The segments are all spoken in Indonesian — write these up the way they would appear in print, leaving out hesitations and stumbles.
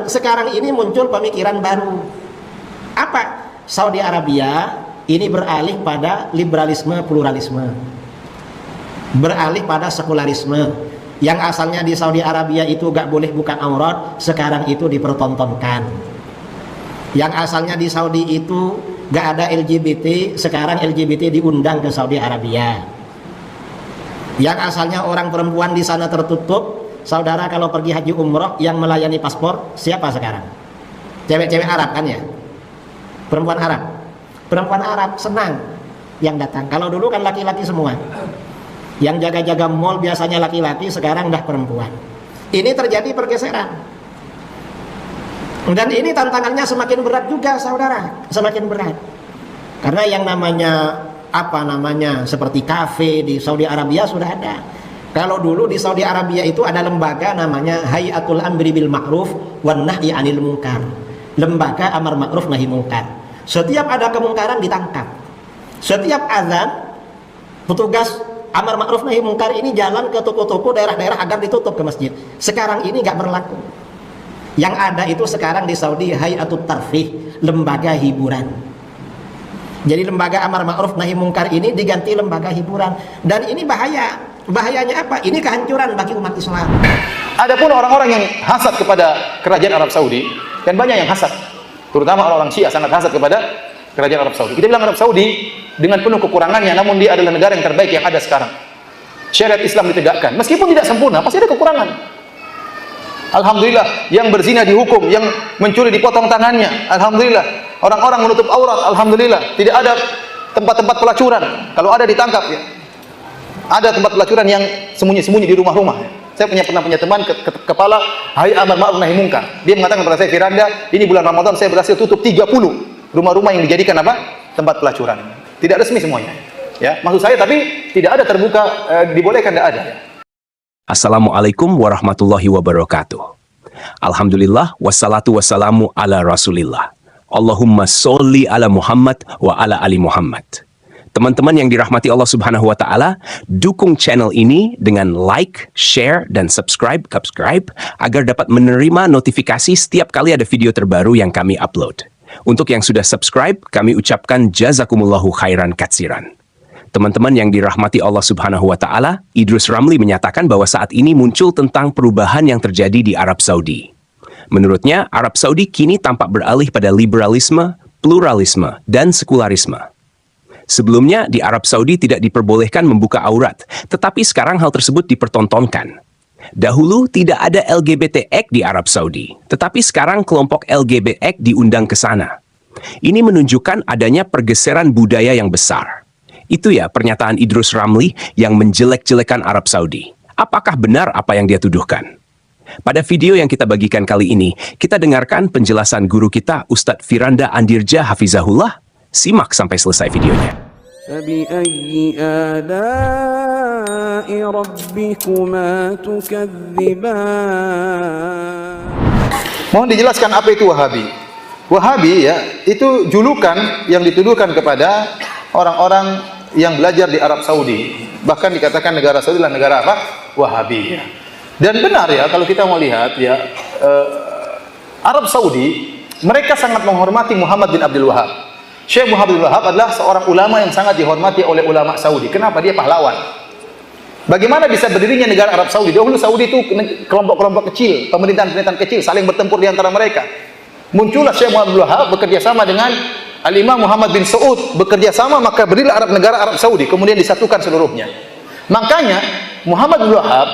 sekarang ini muncul pemikiran baru. Apa? Saudi Arabia ini beralih pada liberalisme pluralisme, beralih pada sekularisme. Yang asalnya di Saudi Arabia itu gak boleh buka aurat, sekarang itu dipertontonkan. Yang asalnya di Saudi itu gak ada LGBT, sekarang LGBT diundang ke Saudi Arabia. Yang asalnya orang perempuan di sana tertutup, saudara kalau pergi haji umroh yang melayani paspor siapa sekarang? Cewek-cewek Arab kan ya? Perempuan Arab. Perempuan Arab senang yang datang. Kalau dulu kan laki-laki semua. Yang jaga-jaga mall biasanya laki-laki, sekarang dah perempuan. Ini terjadi pergeseran. Dan ini tantangannya semakin berat juga, saudara. Semakin berat. Karena yang namanya seperti kafe di Saudi Arabia sudah ada. Kalau dulu di Saudi Arabia itu ada lembaga namanya Hayatul Amri bil Ma'ruf wan Nahyi 'anil Munkar. Lembaga amar ma'ruf nahi munkar. Setiap ada kemungkaran ditangkap. Setiap azan, petugas amar ma'ruf nahi munkar ini jalan ke toko-toko daerah-daerah agar ditutup ke masjid. Sekarang ini nggak berlaku. Yang ada itu sekarang di Saudi Hayatut Tarfih, lembaga hiburan. Jadi lembaga amar ma'ruf nahi munkar ini diganti lembaga hiburan. Dan ini bahaya. Bahayanya apa? Ini kehancuran bagi umat Islam. Adapun orang-orang yang hasad kepada kerajaan Arab Saudi, dan banyak yang hasad, terutama orang-orang Syiah sangat hasad kepada kerajaan Arab Saudi. Kita bilang Arab Saudi dengan penuh kekurangannya, namun dia adalah negara yang terbaik yang ada sekarang. Syariat Islam ditegakkan, meskipun tidak sempurna, pasti ada kekurangan. Alhamdulillah, yang berzina dihukum, yang mencuri dipotong tangannya. Alhamdulillah, orang-orang menutup aurat. Alhamdulillah, tidak ada tempat-tempat pelacuran. Kalau ada ditangkap ya. Ada tempat pelacuran yang sembunyi-sembunyi di rumah-rumah. Saya pernah punya teman kepala Hayat Amar Ma'ruf Nahi Munkar. Dia mengatakan kepada saya, Firanda, ini bulan Ramadan saya berhasil tutup 30 rumah-rumah yang dijadikan apa? Tempat pelacuran. Tidak resmi semuanya. Ya, maksud saya tapi tidak ada terbuka, dibolehkan, tidak ada. Assalamualaikum warahmatullahi wabarakatuh. Alhamdulillah wassalatu wassalamu ala Rasulillah. Allahumma sholli ala Muhammad wa ala ali Muhammad. Teman-teman yang dirahmati Allah Subhanahu wa taala, dukung channel ini dengan like, share dan subscribe agar dapat menerima notifikasi setiap kali ada video terbaru yang kami upload. Untuk yang sudah subscribe, kami ucapkan jazakumullahu khairan katsiran. Teman-teman yang dirahmati Allah Subhanahu wa taala, Idrus Ramli menyatakan bahwa saat ini muncul tentang perubahan yang terjadi di Arab Saudi. Menurutnya, Arab Saudi kini tampak beralih pada liberalisme, pluralisme, dan sekularisme. Sebelumnya, di Arab Saudi tidak diperbolehkan membuka aurat, tetapi sekarang hal tersebut dipertontonkan. Dahulu tidak ada LGBTQ di Arab Saudi, tetapi sekarang kelompok LGBTQ diundang ke sana. Ini menunjukkan adanya pergeseran budaya yang besar. Itu ya pernyataan Idrus Ramli yang menjelek-jelekan Arab Saudi. Apakah benar apa yang dia tuduhkan? Pada video yang kita bagikan kali ini, kita dengarkan penjelasan guru kita Ustadz Firanda Andirja Hafizahullah. Simak sampai selesai videonya. فَبِأَيِّ آلَاءِ رَبِّكُمَا تُكَذِّبَانِ. Mohon dijelaskan apa itu Wahabi. Wahabi ya, itu julukan yang dituduhkan kepada orang-orang yang belajar di Arab Saudi. Bahkan dikatakan negara Saudi adalah negara apa? Wahabi. Dan benar ya, kalau kita mau lihat ya, Arab Saudi mereka sangat menghormati Muhammad bin Abdul Wahab. Syekh Muhammad bin Abdul Wahab adalah seorang ulama yang sangat dihormati oleh ulama Saudi. Kenapa? Dia pahlawan. Bagaimana bisa berdirinya negara Arab Saudi? Dahulu Saudi itu kelompok-kelompok kecil, pemerintahan-pemerintahan kecil saling bertempur di antara mereka. Muncullah Syekh Muhammad bin Abdul Wahab bekerja sama dengan Al-Imam Muhammad bin Saud, bekerja sama maka berdirilah negara Arab Saudi, kemudian disatukan seluruhnya. Makanya Muhammad bin Abdul Wahab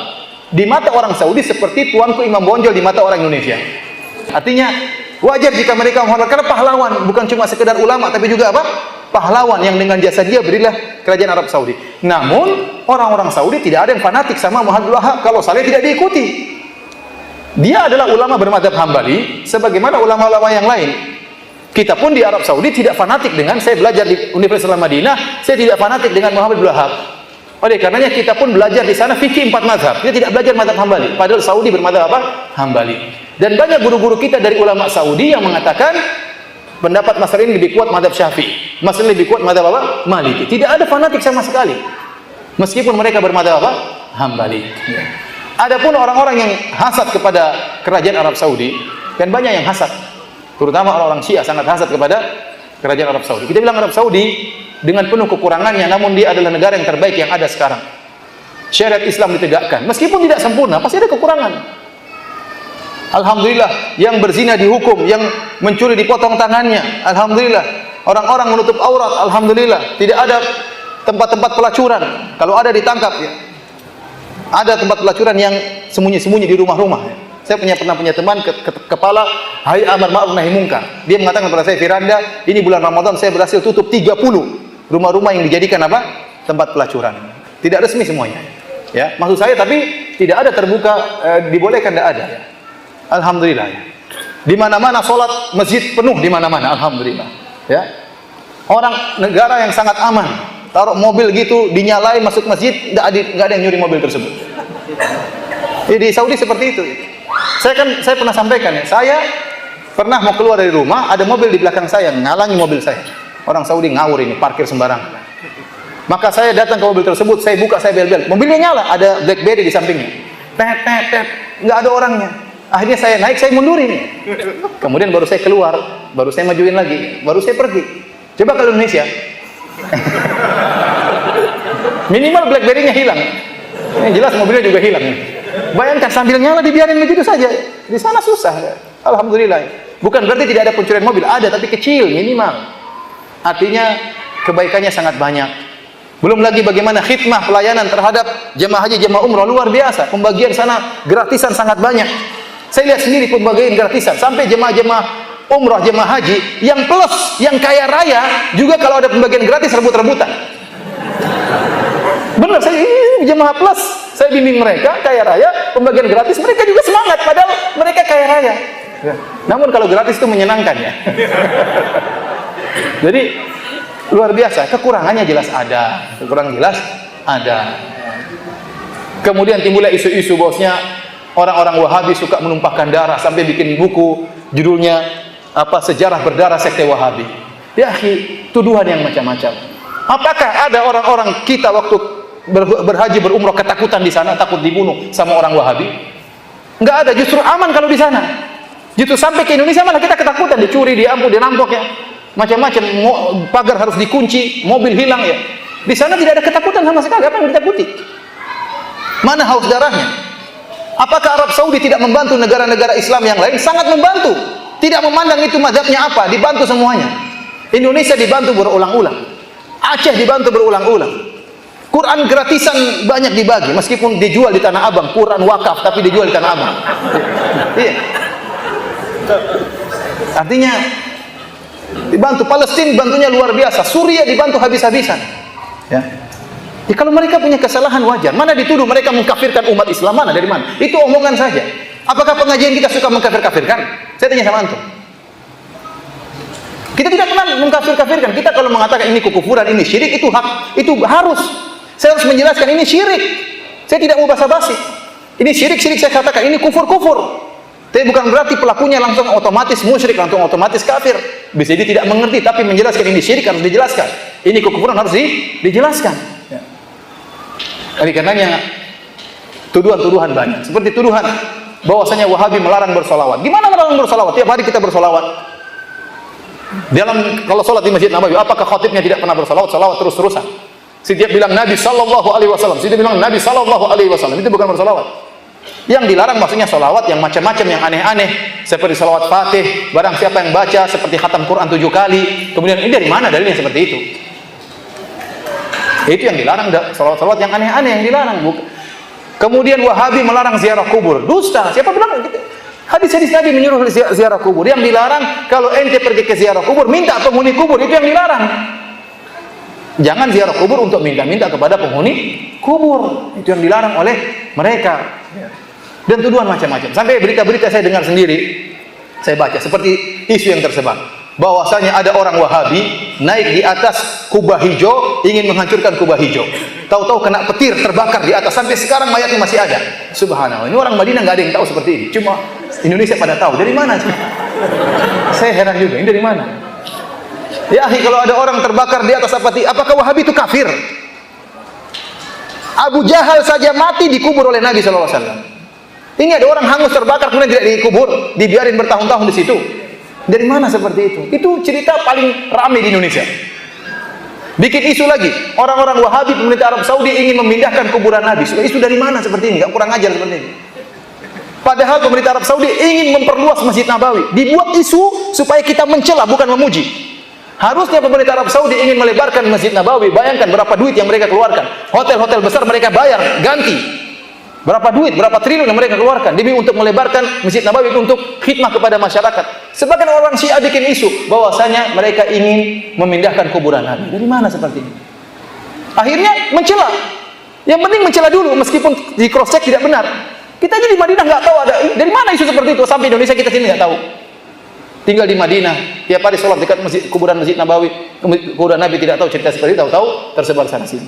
di mata orang Saudi seperti tuanku Imam Bonjol di mata orang Indonesia. Artinya wajar jika mereka menghormat, karena pahlawan bukan cuma sekedar ulama tapi juga apa? Pahlawan yang dengan jasa dia berilah kerajaan Arab Saudi. Namun orang-orang Saudi tidak ada yang fanatik sama Muhammad bin Wahab kalau saleh tidak diikuti. Dia adalah ulama bermadzhab Hambali sebagaimana ulama-ulama yang lain. Kita pun di Arab Saudi tidak fanatik dengan, saya belajar di Universitas Madinah, saya tidak fanatik dengan Muhammad bin Wahab. Oleh karenanya kita pun belajar di sana fikih 4 mazhab. Kita tidak belajar mazhab Hambali, padahal Saudi bermadzhab apa? Hambali. Dan banyak guru-guru kita dari ulama Saudi yang mengatakan pendapat masalah ini lebih kuat mazhab Syafi'i, masalah lebih kuat mazhab apa? Maliki. Tidak ada fanatik sama sekali. Meskipun mereka bermadzhab apa? Hambali. Adapun orang-orang yang hasad kepada kerajaan Arab Saudi, Dan banyak yang hasad. Terutama orang-orang Syiah sangat hasad kepada kerajaan Arab Saudi. Kita bilang Arab Saudi dengan penuh kekurangannya, namun dia adalah negara yang terbaik yang ada sekarang. Syariat Islam ditegakkan. Meskipun tidak sempurna, pasti ada kekurangan. Alhamdulillah, yang berzina dihukum, yang mencuri dipotong tangannya. Alhamdulillah, orang-orang menutup aurat. Alhamdulillah, tidak ada tempat-tempat pelacuran. Kalau ada ditangkap ya. Ada tempat pelacuran yang sembunyi-sembunyi di rumah-rumah. Ya. Saya pernah punya teman kepala Hayat Amar Ma'ruf Nahi Munkar. Dia mengatakan kepada saya, Firanda, ini bulan Ramadan saya berhasil tutup 30 rumah-rumah yang dijadikan apa? Tempat pelacuran. Tidak resmi semuanya. Ya, maksud saya tapi tidak ada terbuka, dibolehkan, tidak ada ya. Alhamdulillah ya. Di mana-mana salat masjid penuh di mana-mana, alhamdulillah. Ya. Orang negara yang sangat aman. Taruh mobil gitu dinyalain masuk masjid, enggak ada yang nyuri mobil tersebut. Di Saudi seperti itu. Saya pernah sampaikan ya, saya pernah mau keluar dari rumah, ada mobil di belakang saya ngalangi mobil saya. Orang Saudi ngawur ini, parkir sembarangan. Maka saya datang ke mobil tersebut, saya buka, saya bel-bel. Mobilnya nyala, ada BlackBerry di sampingnya. Tet, nggak ada orangnya. Akhirnya saya naik, saya mundurin. Kemudian baru saya keluar, baru saya majuin lagi, baru saya pergi. Coba ke Indonesia. Minimal BlackBerry-nya hilang. Ini jelas mobilnya juga hilang. Bayangkan sambil nyala dibiarin begitu saja. Di sana susah. Alhamdulillah. Bukan berarti tidak ada pencurian mobil, ada tapi kecil, minimal. Artinya kebaikannya sangat banyak. Belum lagi bagaimana khidmah pelayanan terhadap jemaah haji, jemaah umrah luar biasa. Pembagian sana gratisan sangat banyak. Saya lihat sendiri pembagian gratisan sampai jemaah-jemaah umrah, jemaah haji yang plus, yang kaya raya juga kalau ada pembagian gratis rebut-rebutan. Benar, saya ini jemaah plus, saya bimbing mereka kaya raya, pembagian gratis mereka juga semangat padahal mereka kaya raya. Ya. Namun kalau gratis itu menyenangkan ya. Jadi luar biasa, kekurangannya jelas ada, kekurangan jelas ada. Kemudian timbullah isu-isu bosnya orang-orang Wahabi suka menumpahkan darah sampai bikin buku judulnya apa, sejarah berdarah sekte Wahabi. Ya, tuduhan yang macam-macam. Apakah ada orang-orang kita waktu berhaji berumrah ketakutan di sana, takut dibunuh sama orang Wahabi? Enggak ada, justru aman kalau di sana. Justru sampai ke Indonesia malah kita ketakutan, dicuri, diampun, dirampok ya. Macam-macam, pagar harus dikunci, mobil hilang ya. Di sana tidak ada ketakutan sama sekali, apa yang ditakuti? Mana haus darahnya? Apakah Arab Saudi tidak membantu negara-negara Islam yang lain? Sangat membantu. Tidak memandang itu mazhabnya apa, dibantu semuanya. Indonesia dibantu berulang-ulang. Aceh dibantu berulang-ulang. Quran gratisan banyak dibagi, meskipun dijual di Tanah Abang, Quran wakaf tapi dijual di Tanah Abang. Iya. Artinya dibantu. Palestina bantunya luar biasa, Suriah dibantu habis-habisan. Ya. Ya, kalau mereka punya kesalahan wajar. Mana dituduh mereka mengkafirkan umat Islam, mana dari mana? Itu omongan saja. Apakah pengajian kita suka mengkafir-kafirkan? Saya tanya sama antum. Kita tidak pernah mengkafir-kafirkan. Kita kalau mengatakan ini kekufuran, ini syirik, itu hak, itu harus. Saya harus menjelaskan ini syirik. Saya tidak mau basa-basi. Ini syirik saya katakan, ini kufur. Tapi bukan berarti pelakunya langsung otomatis musyrik, langsung otomatis kafir. Bisa jadi tidak mengerti, tapi menjelaskan ini syirik harus dijelaskan. Ini kekufuran harus dijelaskan. Ya. Oleh karenanya tuduhan-tuduhan banyak. Seperti tuduhan bahwasanya Wahabi melarang bersolawat. Gimana melarang bersolawat? Tiap hari kita bersolawat. Kalau sholat di Masjid Nabawi, apakah khatibnya tidak pernah bersolawat? Solawat terus-terusan. Setiap bilang Nabi Sallallahu Alaihi Wasallam, setiap bilang Nabi Sallallahu Alaihi Wasallam, itu bukan bersolawat. Yang dilarang maksudnya solawat yang macam-macam, yang aneh-aneh, seperti solawat Fatih, barang siapa yang baca seperti khatam Quran 7 kali. Kemudian ini dari mana dalilnya seperti itu? Itu yang dilarang, solawat-solawat yang aneh-aneh yang dilarang. Kemudian Wahabi melarang ziarah kubur, dusta. Siapa bilang gitu? Hadis-hadis Nabi menyuruh ziarah kubur. Yang dilarang kalau ente pergi ke ziarah kubur, minta penghuni kubur, itu yang dilarang. Jangan ziarah kubur untuk minta-minta kepada penghuni kubur. Itu yang dilarang oleh mereka. Dan tuduhan macam-macam. Sampai berita-berita saya dengar sendiri, saya baca seperti isu yang tersebar, bahwasanya ada orang Wahabi naik di atas kubah hijau, ingin menghancurkan kubah hijau. Tahu-tahu kena petir, terbakar di atas, sampai sekarang mayatnya masih ada. Subhanallah. Ini orang Madinah nggak ada yang tahu seperti ini. Cuma Indonesia pada tahu. Dari mana sih? Saya heran juga. Ini dari mana? Ya, kalau ada orang terbakar di atas apakah Wahabi itu kafir? Abu Jahal saja mati dikubur oleh Nabi SAW. Ini ada orang hangus terbakar kemudian tidak dikubur, dibiarin bertahun-tahun di situ. Dari mana seperti itu? Itu cerita paling ramai di Indonesia. Bikin isu lagi, orang-orang Wahabi pemerintah Arab Saudi ingin memindahkan kuburan Nabi. Isu dari mana seperti ini? Gak kurang ajar seperti ini. Padahal pemerintah Arab Saudi ingin memperluas Masjid Nabawi. Dibuat isu supaya kita mencela bukan memuji. Harusnya pemerintah Arab Saudi ingin melebarkan Masjid Nabawi. Bayangkan berapa duit yang mereka keluarkan. Hotel-hotel besar mereka bayar, ganti. Berapa duit, berapa triliun yang mereka keluarkan demi untuk melebarkan Masjid Nabawi untuk khidmah kepada masyarakat. Sebagian orang Syiah bikin isu bahwasanya mereka ingin memindahkan kuburan Nabi. Dari mana seperti ini? Akhirnya mencela. Yang penting mencela dulu meskipun di cross check tidak benar. Kita aja di Madinah nggak tahu ada dari mana isu seperti itu, sampai Indonesia kita sini nggak tahu. Tinggal di Madinah, tiap hari sholat dekat kuburan Masjid Nabawi, kuburan Nabi tidak tahu cerita seperti itu, tahu tersebar sana sini.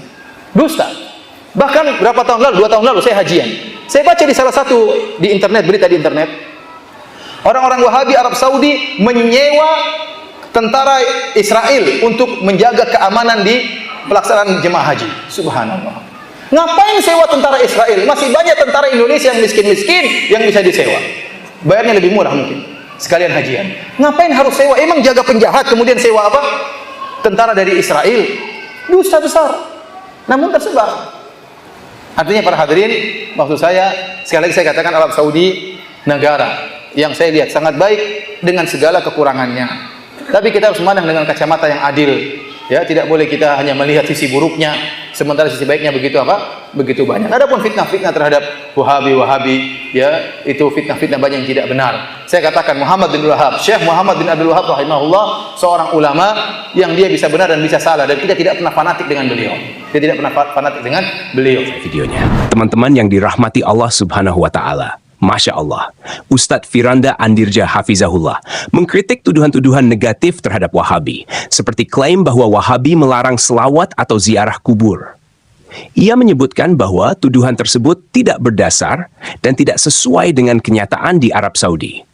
Dusta. Bahkan berapa tahun lalu, 2 tahun lalu saya hajian. Saya baca di salah satu di internet, berita di internet, orang-orang Wahabi Arab Saudi menyewa tentara Israel untuk menjaga keamanan di pelaksanaan jemaah haji. Subhanallah. Ngapain sewa tentara Israel? Masih banyak tentara Indonesia yang miskin-miskin yang bisa disewa. Bayarnya lebih murah mungkin. Sekalian hajian. Ngapain harus sewa? Emang jaga penjahat kemudian sewa apa? Tentara dari Israel. Dusta besar. Namun tersebar. Artinya para hadirin, maksud saya, sekali lagi saya katakan Arab Saudi negara yang saya lihat sangat baik dengan segala kekurangannya. Tapi kita harus memandang dengan kacamata yang adil. Ya, tidak boleh kita hanya melihat sisi buruknya, sementara sisi baiknya begitu apa? Begitu banyak. Adapun fitnah-fitnah terhadap Wahabi, ya, itu fitnah-fitnah banyak yang tidak benar. Saya katakan Muhammad bin Wahab, Syekh Muhammad bin Abdul Wahab rahimahullah, seorang ulama yang dia bisa benar dan bisa salah, dan kita tidak pernah fanatik dengan beliau. Kita tidak pernah fanatik dengan beliau. Videonya. Teman-teman yang dirahmati Allah Subhanahu wa taala. Masya Allah, Ustadz Firanda Andirja Hafizahullah mengkritik tuduhan-tuduhan negatif terhadap Wahabi, seperti klaim bahwa Wahabi melarang selawat atau ziarah kubur. Ia menyebutkan bahwa tuduhan tersebut tidak berdasar dan tidak sesuai dengan kenyataan di Arab Saudi.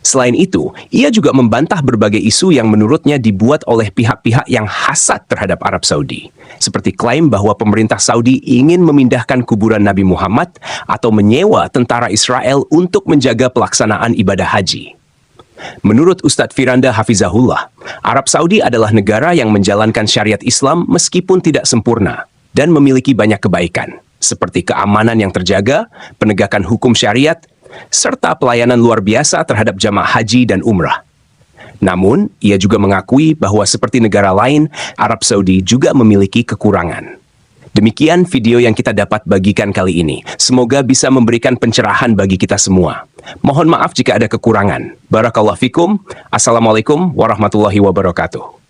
Selain itu, ia juga membantah berbagai isu yang menurutnya dibuat oleh pihak-pihak yang hasad terhadap Arab Saudi, seperti klaim bahwa pemerintah Saudi ingin memindahkan kuburan Nabi Muhammad atau menyewa tentara Israel untuk menjaga pelaksanaan ibadah haji. Menurut Ustadz Firanda Hafizahullah, Arab Saudi adalah negara yang menjalankan syariat Islam meskipun tidak sempurna dan memiliki banyak kebaikan, seperti keamanan yang terjaga, penegakan hukum syariat, serta pelayanan luar biasa terhadap jamaah haji dan umrah. Namun, ia juga mengakui bahwa seperti negara lain, Arab Saudi juga memiliki kekurangan. Demikian video yang kita dapat bagikan kali ini. Semoga bisa memberikan pencerahan bagi kita semua. Mohon maaf jika ada kekurangan. Barakallahu fikum. Assalamualaikum warahmatullahi wabarakatuh.